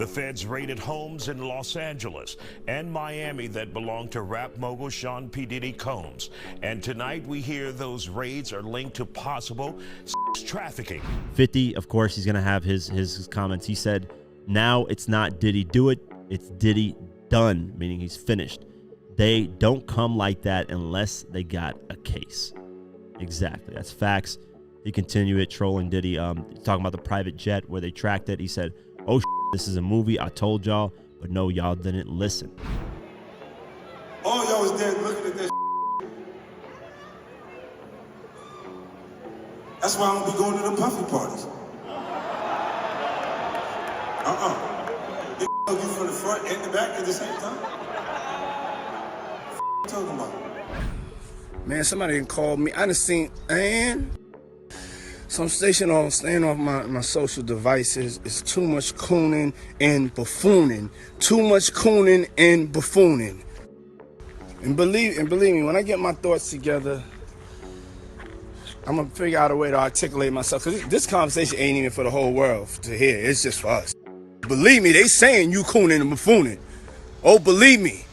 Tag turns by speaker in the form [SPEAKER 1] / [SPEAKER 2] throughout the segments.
[SPEAKER 1] The feds raided homes in Los Angeles and Miami that belong to rap mogul Sean P. Diddy Combs. And tonight we hear those raids are linked to possible sex trafficking.
[SPEAKER 2] 50, of course, he's going to have his comments. He said, now it's not Diddy do it, it's Diddy done, meaning he's finished. They don't come like that unless they got a case. Exactly. That's facts. He continued it, trolling Diddy, talking about the private jet where they tracked it. He said, oh, this is a movie. I told y'all, but no, y'all didn't listen.
[SPEAKER 3] All y'all was there looking at that. That's why I don't be going to the puffy parties. They hug you from the front and the back at the same time. What you talking about?
[SPEAKER 4] Man, somebody called me. I done seen, and so I'm staying off my social devices. It's too much cooning and buffooning. Too much cooning and buffooning. And believe me, when I get my thoughts together, I'm gonna figure out a way to articulate myself. Cause this conversation ain't even for the whole world to hear. It's just for us. Believe me, they saying you cooning and buffooning. Oh, believe me.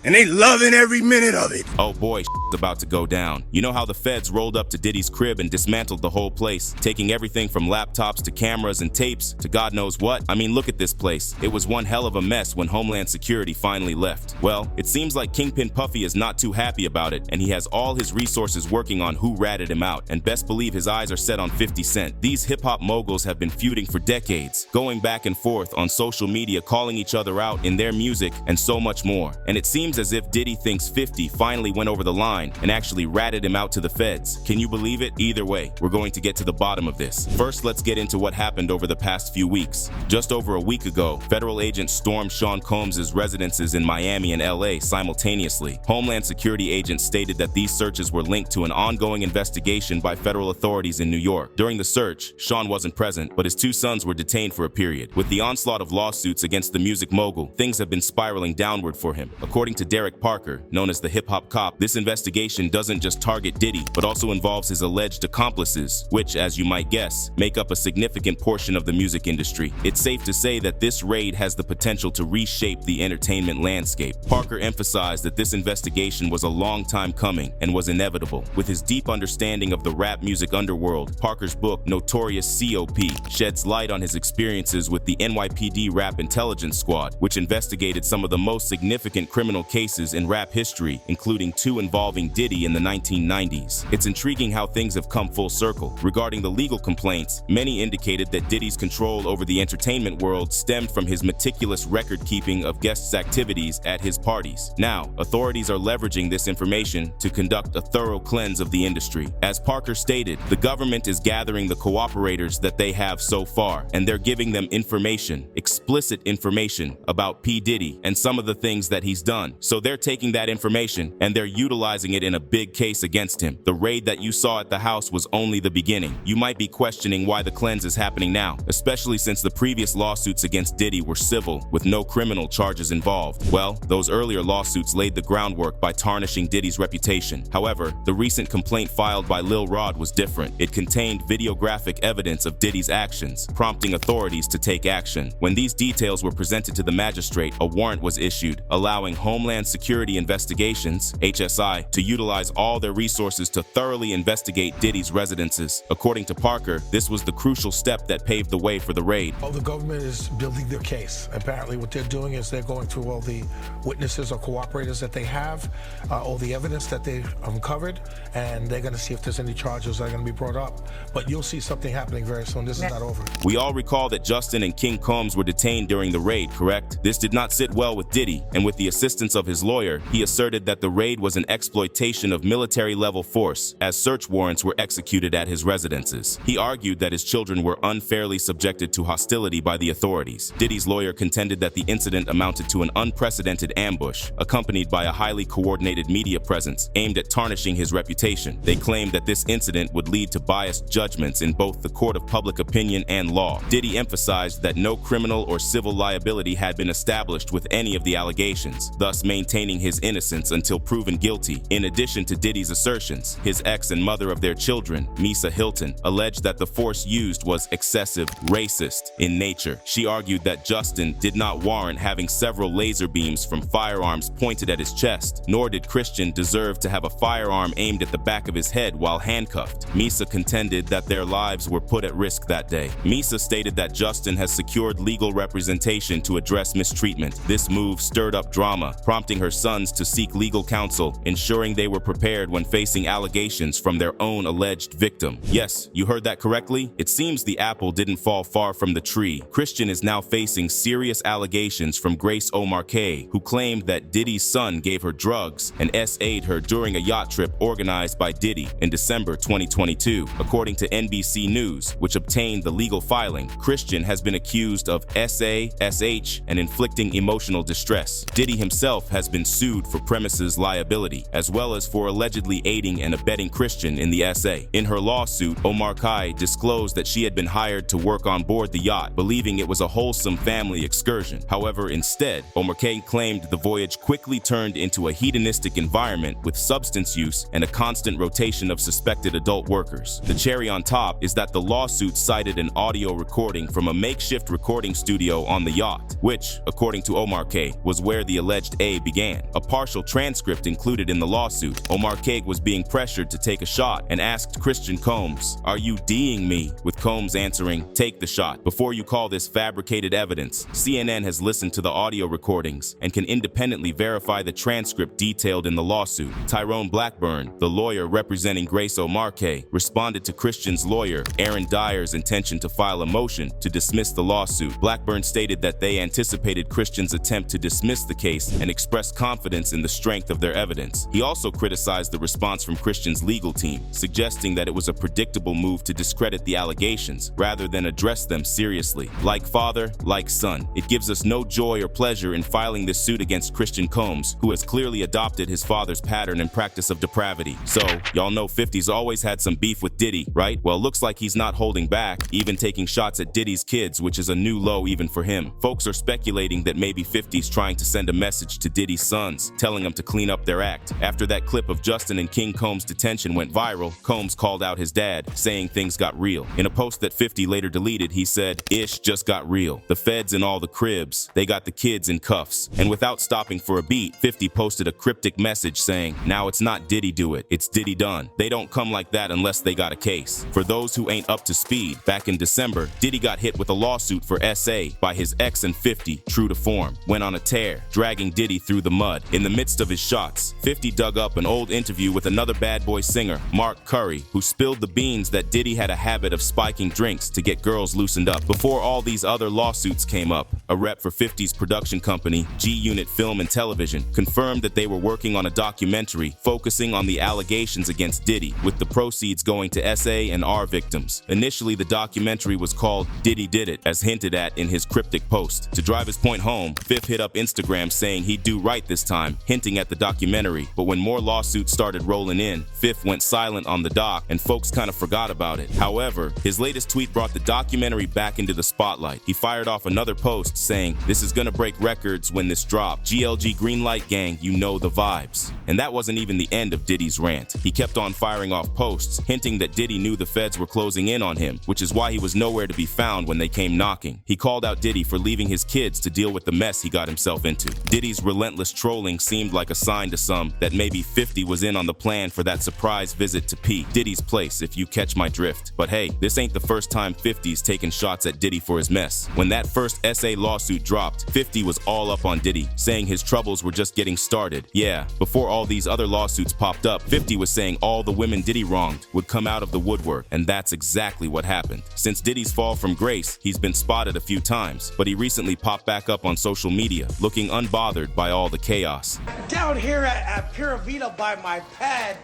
[SPEAKER 4] And they loving every minute of it.
[SPEAKER 5] Oh boy, about to go down. You know how the feds rolled up to Diddy's crib and dismantled the whole place, taking everything from laptops to cameras and tapes to God knows what? I mean, look at this place. It was one hell of a mess when Homeland Security finally left. Well, it seems like Kingpin Puffy is not too happy about it, and he has all his resources working on who ratted him out, and best believe his eyes are set on 50 Cent. These hip-hop moguls have been feuding for decades, going back and forth on social media, calling each other out in their music, and so much more. And it seems as if Diddy thinks 50 finally went over the line and actually ratted him out to the feds. Can you believe it? Either way, we're going to get to the bottom of this. First, let's get into what happened over the past few weeks. Just over a week ago, federal agents stormed Sean Combs' residences in Miami and LA simultaneously. Homeland Security agents stated that these searches were linked to an ongoing investigation by federal authorities in New York. During the search, Sean wasn't present, but his two sons were detained for a period. With the onslaught of lawsuits against the music mogul, things have been spiraling downward for him. According to Derek Parker, known as the hip-hop cop, this investigation doesn't just target Diddy, but also involves his alleged accomplices, which, as you might guess, make up a significant portion of the music industry. It's safe to say that this raid has the potential to reshape the entertainment landscape. Parker emphasized that this investigation was a long time coming and was inevitable. With his deep understanding of the rap music underworld, Parker's book, Notorious C.O.P., sheds light on his experiences with the NYPD Rap Intelligence Squad, which investigated some of the most significant criminal cases in rap history, including two involving Diddy in the 1990s. It's intriguing how things have come full circle. Regarding the legal complaints, many indicated that Diddy's control over the entertainment world stemmed from his meticulous record-keeping of guests' activities at his parties. Now, authorities are leveraging this information to conduct a thorough cleanse of the industry. As Parker stated, the government is gathering the cooperators that they have so far, and they're giving them information, explicit information, about P. Diddy and some of the things that he's done. So they're taking that information and they're utilizing it in a big case against him. The raid that you saw at the house was only the beginning. You might be questioning why the cleanse is happening now, especially since the previous lawsuits against Diddy were civil with no criminal charges involved. Well, those earlier lawsuits laid the groundwork by tarnishing Diddy's reputation. However, the recent complaint filed by Lil Rod was different. It contained videographic evidence of Diddy's actions, prompting authorities to take action. When these details were presented to the magistrate, a warrant was issued, allowing Homeland Security Investigations, HSI, to utilize all their resources to thoroughly investigate Diddy's residences. According to Parker, this was the crucial step that paved the way for the raid.
[SPEAKER 6] The government is building their case. Apparently what they're doing is they're going through all the witnesses or cooperators that they have, all the evidence that they've uncovered, and they're going to see if there's any charges that are going to be brought up. But you'll see something happening very soon. This is not over.
[SPEAKER 5] We all recall that Justin and King Combs were detained during the raid, correct? This did not sit well with Diddy, and with the assistance of his lawyer, he asserted that the raid was an exploitation of military-level force, as search warrants were executed at his residences. He argued that his children were unfairly subjected to hostility by the authorities. Diddy's lawyer contended that the incident amounted to an unprecedented ambush, accompanied by a highly coordinated media presence aimed at tarnishing his reputation. They claimed that this incident would lead to biased judgments in both the court of public opinion and law. Diddy emphasized that no criminal or civil liability had been established with any of the allegations, thus maintaining his innocence until proven guilty. In addition to Diddy's assertions, his ex and mother of their children, Misa Hilton, alleged that the force used was excessive, racist in nature. She argued that Justin did not warrant having several laser beams from firearms pointed at his chest, nor did Christian deserve to have a firearm aimed at the back of his head while handcuffed. Misa contended that their lives were put at risk that day. Misa stated that Justin has secured legal representation to address mistreatment. This move stirred up drama, prompting her sons to seek legal counsel, ensuring they were prepared when facing allegations from their own alleged victim. Yes, you heard that correctly. It seems the apple didn't fall far from the tree. Christian is now facing serious allegations from Grace O'Marcaigh, who claimed that Diddy's son gave her drugs and SA'd her during a yacht trip organized by Diddy in December 2022. According to NBC News, which obtained the legal filing, Christian has been accused of SA, SH, and inflicting emotional distress. Diddy himself has been sued for premises liability, as well as for allegedly aiding and abetting Christian in the SA. In her lawsuit, O'Marcaigh disclosed that she had been hired to work on board the yacht, believing it was a wholesome family excursion. However, instead, O'Marcaigh claimed the voyage quickly turned into a hedonistic environment with substance use and a constant rotation of suspected adult workers. The cherry on top is that the lawsuit cited an audio recording from a makeshift recording studio on the yacht, which, according to O'Marcaigh, was where the alleged A began. A partial transcript included in the lawsuit. O'Marcaigh was being pressured to take a shot and asked Christian Combs, "Are you D'ing me?" with Combs answering, "Take the shot. Before you call this fabricated evidence." CNN has listened to the audio recordings and can independently verify the transcript detailed in the lawsuit. Tyrone Blackburn, the lawyer representing Grace O'Marcaigh, responded to Christian's lawyer, Aaron Dyer's intention to file a motion to dismiss the lawsuit. Blackburn stated that they anticipated Christian's attempt to dismiss the case and expressed confidence in the strength of their evidence. He also criticized the response from Christian's legal team, suggesting that it was a predictable move to discredit the allegations rather than address them seriously. Like father, like son, it gives us no joy or pleasure in filing this suit against Christian Combs, who has clearly adopted his father's pattern and practice of depravity. So, y'all know 50's always had some beef with Diddy, right? Well, looks like he's not holding back, even taking shots at Diddy's kids, which is a new low even for him. Folks are speculating that maybe 50's trying to send a message to Diddy's sons, telling them to clean up their act. After that clip of Justin and King Combs' detention went viral, Combs called out his dad, saying things got real. In a post that 50 later deleted, he said, "Ish just got real. The feds in all the cribs, they got the kids in cuffs." And without stopping for a beat, 50 posted a cryptic message saying, "Now it's not Diddy do it, it's Diddy done. They don't come like that unless they got a case." For those who ain't up to speed, back in December, Diddy got hit with a lawsuit for SA by his ex and 50, true to form, went on a tear, dragging Diddy through the mud. In the midst of his shots, 50 dug up an old interview with another bad boy singer, Mark Curry, who spilled the beans that Diddy had a habit of spiking drinks to get girls loosened up. Before all these other lawsuits came up, a rep for 50's production company, G-Unit Film and Television, confirmed that they were working on a documentary focusing on the allegations against Diddy, with the proceeds going to SA and R victims. Initially, the documentary was called Diddy Did It, as hinted at in his cryptic post. To drive his point home, Fifth hit up Instagram saying he'd do right this time, hinting at the documentary. But when more lawsuits started rolling in, Fifth went silent on the doc and folks kind of forgot about it. However, his latest tweet brought the documentary back into the spotlight. He fired off another post saying, "This is gonna break records when this drop. GLG Greenlight Gang, you know the vibes." And that wasn't even the end of Diddy's rant. He kept on firing off posts, hinting that Diddy knew the feds were closing in on him, which is why he was nowhere to be found when they came knocking. He called out Diddy for leaving his kids to deal with the mess he got himself into. Diddy's relentless trolling seemed like a sign to some that maybe 50 was in on the plan for that surprise visit to P, Diddy's place, if you catch my drift. But hey, this ain't the first time 50's taken shots at Diddy for his mess. When that first SA lawsuit dropped, 50 was all up on Diddy, saying his troubles were just getting started. Yeah, before all these other lawsuits popped up, 50 was saying all the women Diddy wronged would come out of the woodwork, and that's exactly what happened. Since Diddy's fall from grace, he's been spotted a few times, but he recently popped back up on social media, looking unbothered by all the chaos.
[SPEAKER 7] Down here at Pura Vida by my pad,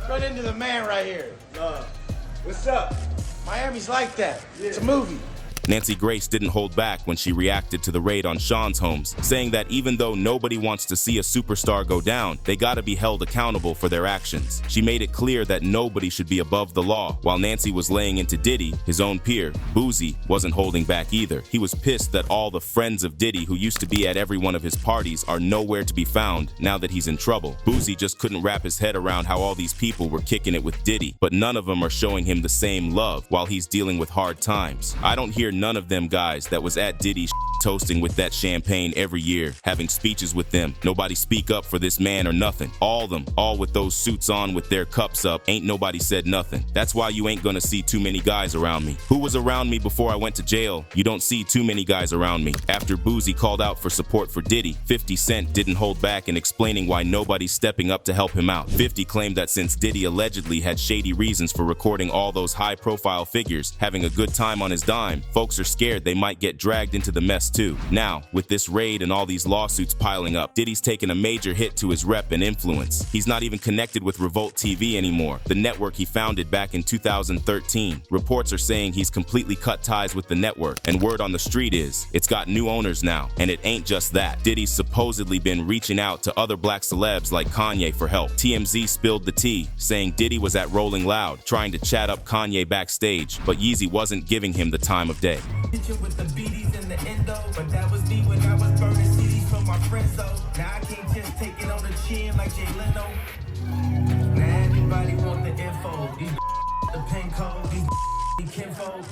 [SPEAKER 7] right into the man right here.
[SPEAKER 3] What's up?
[SPEAKER 7] Miami's like that. It's a movie.
[SPEAKER 5] Nancy Grace didn't hold back when she reacted to the raid on Sean's homes, saying that even though nobody wants to see a superstar go down, they gotta be held accountable for their actions. She made it clear that nobody should be above the law. While Nancy was laying into Diddy, his own peer, Boozy, wasn't holding back either. He was pissed that all the friends of Diddy who used to be at every one of his parties are nowhere to be found now that he's in trouble. Boozy just couldn't wrap his head around how all these people were kicking it with Diddy, but none of them are showing him the same love while he's dealing with hard times. I don't hear none of them guys that was at Diddy's toasting with that champagne every year, having speeches with them. Nobody speak up for this man or nothing. All with those suits on with their cups up, ain't nobody said nothing. That's why you ain't gonna see too many guys around me. Who was around me before I went to jail? You don't see too many guys around me. After Boozy called out for support for Diddy, 50 Cent didn't hold back in explaining why nobody's stepping up to help him out. 50 claimed that since Diddy allegedly had shady reasons for recording all those high-profile figures having a good time on his dime, folks are scared they might get dragged into the mess too. Now, with this raid and all these lawsuits piling up, Diddy's taken a major hit to his rep and influence. He's not even connected with Revolt TV anymore, the network he founded back in 2013. Reports are saying he's completely cut ties with the network, and word on the street is it's got new owners now. And it ain't just that. Diddy's supposedly been reaching out to other black celebs like Kanye for help. TMZ spilled the tea, saying Diddy was at Rolling Loud trying to chat up Kanye backstage, but Yeezy wasn't giving him the time of day.
[SPEAKER 8] With the BDs and the endo, but that was me when I was burning CDs from my friends, so now I can't just take it on the chin like Jay Leno. Now everybody want the info, these the pin code, these kinfolk,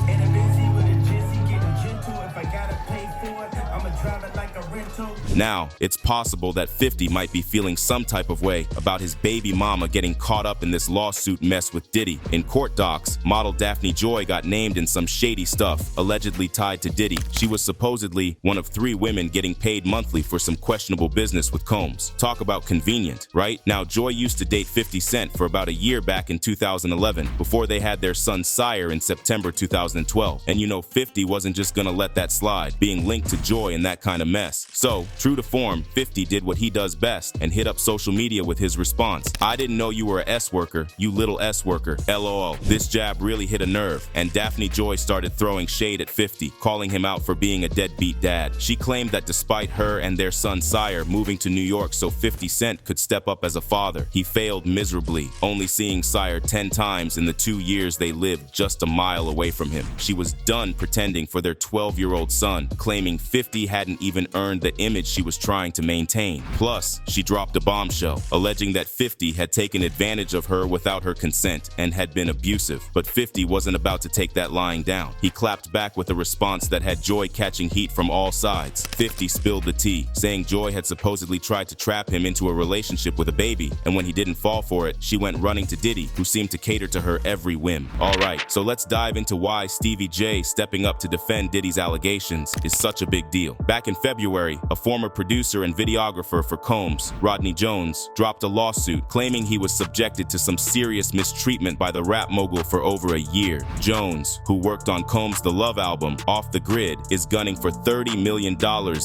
[SPEAKER 8] and I'm busy with a jizzy getting gentle. If I gotta pay for it, I'ma drive it like a rental.
[SPEAKER 5] Now, it's possible that 50 might be feeling some type of way about his baby mama getting caught up in this lawsuit mess with Diddy. In court docs, model Daphne Joy got named in some shady stuff, allegedly tied to Diddy. She was supposedly one of 3 women getting paid monthly for some questionable business with Combs. Talk about convenient, right? Now, Joy used to date 50 Cent for about a year back in 2011, before they had their son Sire in September 2012. And you know 50 wasn't just gonna let that slide, being linked to Joy in that kind of mess. So, true to form, 50 did what he does best and hit up social media with his response. I didn't know you were a S worker, you little S worker. LOL. This jab really hit a nerve, and Daphne Joy started throwing shade at 50, calling him out for being a deadbeat dad. She claimed that despite her and their son Sire moving to New York so 50 Cent could step up as a father, he failed miserably, only seeing Sire 10 times in the 2 years they lived just a mile away from him. She was done pretending for their 12-year-old son, claiming 50 hadn't even earned the image she was trying to maintain. Plus, she dropped a bombshell, alleging that 50 had taken advantage of her without her consent and had been abusive. But 50 wasn't about to take that lying down. He clapped back with a response that had Joy catching heat from all sides. 50 spilled the tea, saying Joy had supposedly tried to trap him into a relationship with a baby, and when he didn't fall for it, she went running to Diddy, who seemed to cater to her every whim. Alright, so let's dive into why Stevie J stepping up to defend Diddy's allegations is such a big deal. Back in February, a former producer and videographer for Combs, Rodney Jones, dropped a lawsuit claiming he was subjected to some serious mistreatment by the rap mogul for over a year. Jones, who worked on Combs' The Love album, Off the Grid, is gunning for $30 million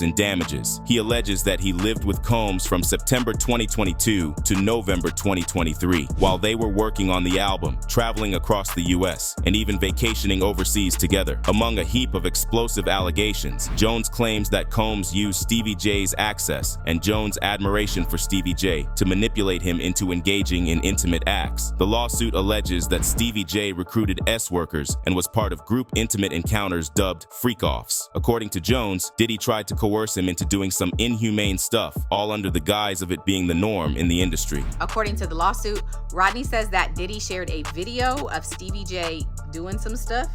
[SPEAKER 5] in damages. He alleges that he lived with Combs from September 2022 to November 2023, while they were working on the album, traveling across the US, and even vacationing overseas together. Among a heap of explosive allegations, Jones claims that Combs used Stevie J's access and Jones' admiration for Stevie J to manipulate him into engaging in intimate acts. The lawsuit alleges that Stevie J recruited S-workers and was part of group intimate encounters dubbed freak-offs. According to Jones, Diddy tried to coerce him into doing some inhumane stuff, all under the guise of it being the norm in the industry.
[SPEAKER 9] According to the lawsuit, Rodney says that Diddy shared a video of Stevie J doing some stuff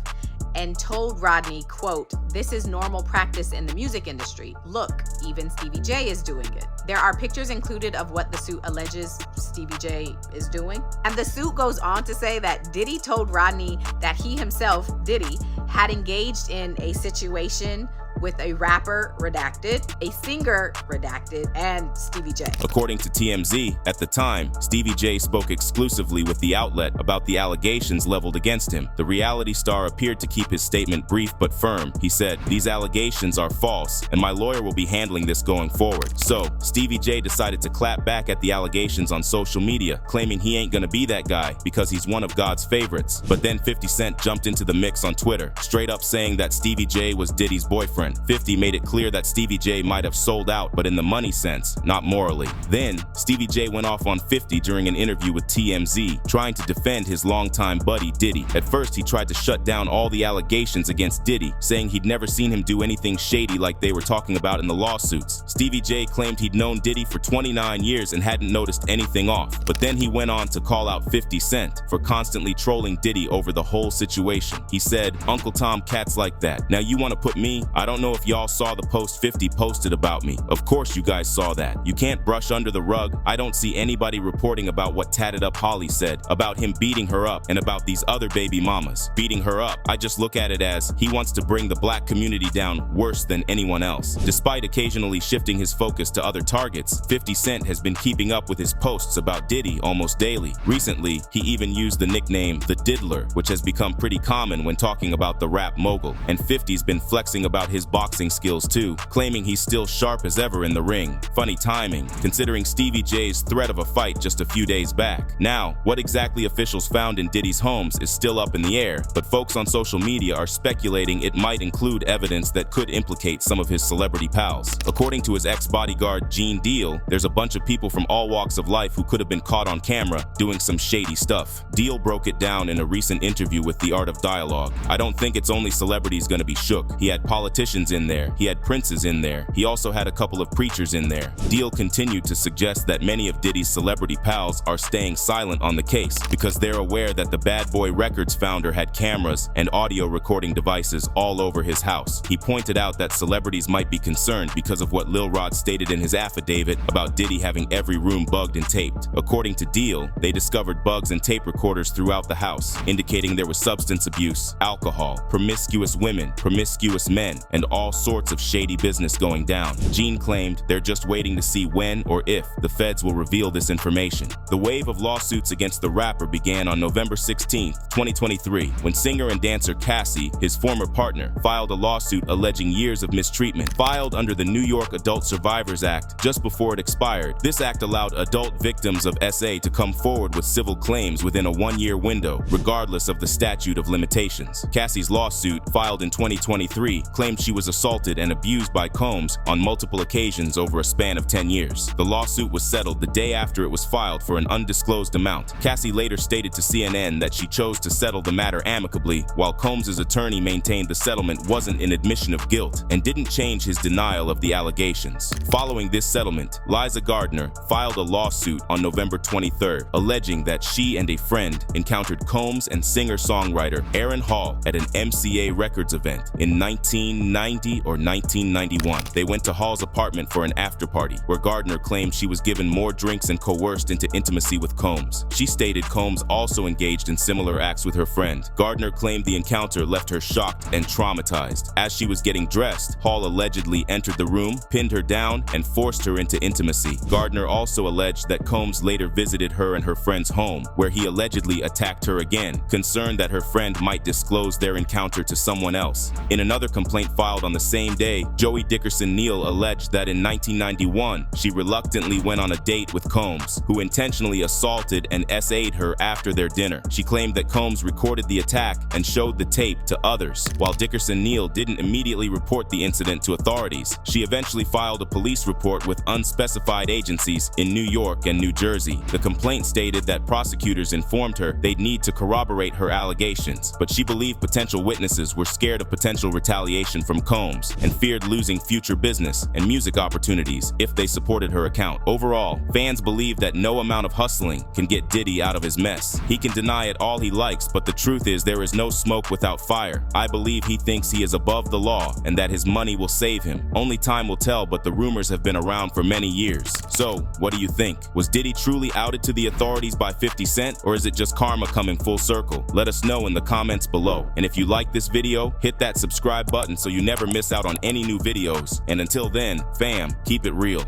[SPEAKER 9] and told Rodney, quote, "This is normal practice in the music industry. Look, even Stevie J is doing it." There are pictures included of what the suit alleges Stevie J is doing. And the suit goes on to say that Diddy told Rodney that he himself, Diddy, had engaged in a situation with a rapper, redacted, a singer, redacted, and Stevie J.
[SPEAKER 5] According to TMZ, at the time, Stevie J spoke exclusively with the outlet about the allegations leveled against him. The reality star appeared to keep his statement brief but firm. He said, "These allegations are false, and my lawyer will be handling this going forward." So, Stevie J decided to clap back at the allegations on social media, claiming he ain't gonna be that guy because he's one of God's favorites. But then 50 Cent jumped into the mix on Twitter, straight up saying that Stevie J was Diddy's boyfriend. 50 made it clear that Stevie J might have sold out, but in the money sense, not morally. Then, Stevie J went off on 50 during an interview with TMZ, trying to defend his longtime buddy Diddy. At first, he tried to shut down all the allegations against Diddy, saying he'd never seen him do anything shady like they were talking about in the lawsuits. Stevie J claimed he'd known Diddy for 29 years and hadn't noticed anything off. But then he went on to call out 50 Cent for constantly trolling Diddy over the whole situation. He said, "Uncle Tom cats like that. Now you want to put me? I don't know if y'all saw the post 50 posted about me. Of course you guys saw that. You can't brush under the rug. I don't see anybody reporting about what Tatted Up Holly said, about him beating her up, and about these other baby mamas beating her up. I just look at it as he wants to bring the black community down worse than anyone else." Despite occasionally shifting his focus to other targets, 50 Cent has been keeping up with his posts about Diddy almost daily. Recently, he even used the nickname The Diddler, which has become pretty common when talking about the rap mogul. And 50's been flexing about his boxing skills too, claiming he's still sharp as ever in the ring. Funny timing, considering Stevie J's threat of a fight just a few days back. Now, what exactly officials found in Diddy's homes is still up in the air, but folks on social media are speculating it might include evidence that could implicate some of his celebrity pals. According to his ex-bodyguard Gene Deal, there's a bunch of people from all walks of life who could have been caught on camera doing some shady stuff. Deal broke it down in a recent interview with The Art of Dialogue. "I don't think it's only celebrities gonna be shook. He had politicians in there, he had princes in there, he also had a couple of preachers in there." Deal continued to suggest that many of Diddy's celebrity pals are staying silent on the case because they're aware that the Bad Boy Records founder had cameras and audio recording devices all over his house. He pointed out that celebrities might be concerned because of what Lil Rod stated in his affidavit about Diddy having every room bugged and taped. According to Deal, they discovered bugs and tape recorders throughout the house, indicating there was substance abuse, alcohol, promiscuous women, promiscuous men, and all sorts of shady business going down. Gene claimed they're just waiting to see when or if the feds will reveal this information. The wave of lawsuits against the rapper began on November 16, 2023, when singer and dancer Cassie, his former partner, filed a lawsuit alleging years of mistreatment. Filed under the New York Adult Survivors Act just before it expired, this act allowed adult victims of SA to come forward with civil claims within a one-year window, regardless of the statute of limitations. Cassie's lawsuit, filed in 2023, claimed she was assaulted and abused by Combs on multiple occasions over a span of 10 years. The lawsuit was settled the day after it was filed for an undisclosed amount. Cassie later stated to CNN that she chose to settle the matter amicably, while Combs' attorney maintained the settlement wasn't an admission of guilt and didn't change his denial of the allegations. Following this settlement, Liza Gardner filed a lawsuit on November 23rd, alleging that she and a friend encountered Combs and singer-songwriter Aaron Hall at an MCA Records event in 1990 or 1991. They went to Hall's apartment for an after-party, where Gardner claimed she was given more drinks and coerced into intimacy with Combs. She stated Combs also engaged in similar acts with her friend. Gardner claimed the encounter left her shocked and traumatized. As she was getting dressed, Hall allegedly entered the room, pinned her down, and forced her into intimacy. Gardner also alleged that Combs later visited her and her friend's home, where he allegedly attacked her again, concerned that her friend might disclose their encounter to someone else. In another complaint filed on the same day, Joey Dickerson Neal alleged that in 1991, she reluctantly went on a date with Combs, who intentionally assaulted and SA'd her after their dinner. She claimed that Combs recorded the attack and showed the tape to others. While Dickerson Neal didn't immediately report the incident to authorities, she eventually filed a police report with unspecified agencies in New York and New Jersey. The complaint stated that prosecutors informed her they'd need to corroborate her allegations, but she believed potential witnesses were scared of potential retaliation from Combs and feared losing future business and music opportunities if they supported her account. Overall, fans believe that no amount of hustling can get Diddy out of his mess. He can deny it all he likes, but the truth is there is no smoke without fire. I believe he thinks he is above the law and that his money will save him. Only time will tell, but the rumors have been around for many years. So, what do you think? Was Diddy truly outed to the authorities by 50 Cent, or is it just karma coming full circle? Let us know in the comments below. And if you like this video, hit that subscribe button so you never never miss out on any new videos. And until then, fam, keep it real.